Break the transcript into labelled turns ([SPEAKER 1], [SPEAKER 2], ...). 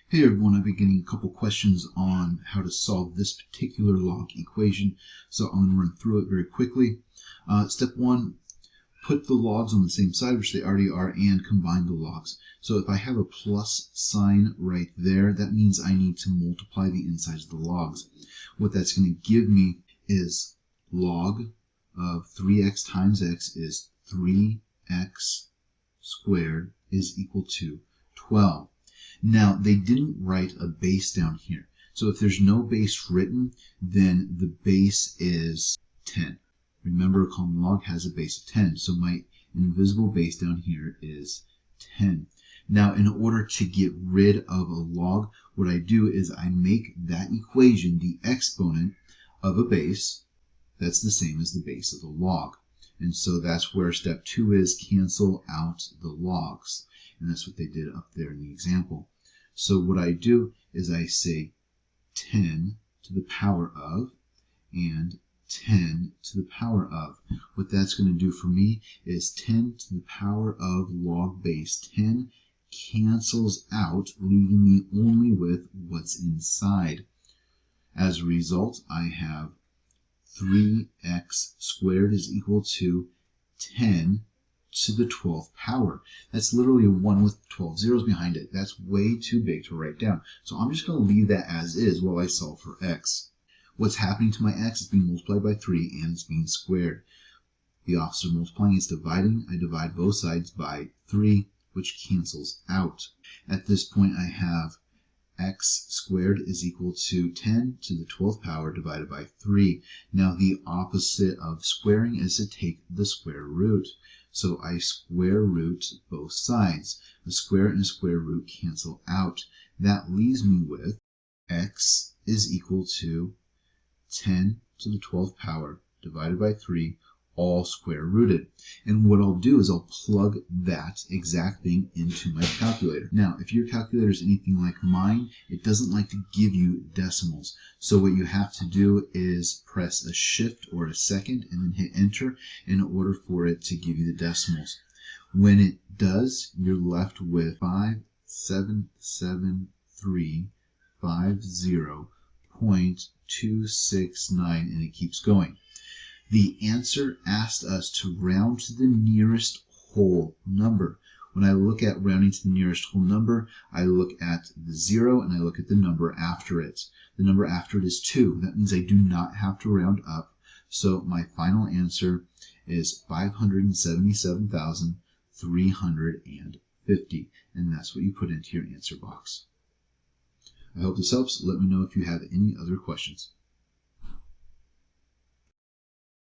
[SPEAKER 1] Hey everyone, I've been getting a couple questions on how to solve this particular log equation, so I'm going to run through it very quickly. Step 1, put the logs on the same side, which they already are, and combine the logs. So if I have a plus sign right there, that means I need to multiply the insides of the logs. What that's going to give me is log of 3x times x is 3x squared is equal to 12. Now, they didn't write a base down here. So if there's no base written, then the base is 10. Remember, a common log has a base of 10. So my invisible base down here is 10. Now, in order to get rid of a log, what I do is I make that equation the exponent of a base that's the same as the base of the log. And so that's where step 2 is, cancel out the logs. And that's what they did up there in the example. So what I do is I say 10 to the power of and 10 to the power of. What that's going to do for me is 10 to the power of log base 10 cancels out, leaving me only with what's inside. As a result, I have 3x squared is equal to 10 to the 12th power. That's literally a 1 with 12 zeros behind it. That's way too big to write down. So I'm just going to leave that as is while I solve for x. What's happening to my x is being multiplied by 3 and it's being squared. The opposite of multiplying is dividing. I divide both sides by 3, which cancels out. At this point, I have x squared is equal to 10 to the 12th power divided by 3. Now the opposite of squaring is to take the square root. So I square root both sides. A square and a square root cancel out. That leaves me with x is equal to 10 to the 12th power divided by 3, all square rooted. And what I'll do is I'll plug that exact thing into my calculator. Now, if your calculator is anything like mine, it doesn't like to give you decimals. So what you have to do is press a shift or a second and then hit enter in order for it to give you the decimals. When it does, you're left with 57735.269, and it keeps going. The answer asked us to round to the nearest whole number. When I look at rounding to the nearest whole number, I look at the 0 and I look at the number after it. The number after it is 2. That means I do not have to round up. So my final answer is 577,350. And that's what you put into your answer box. I hope this helps. Let me know if you have any other questions.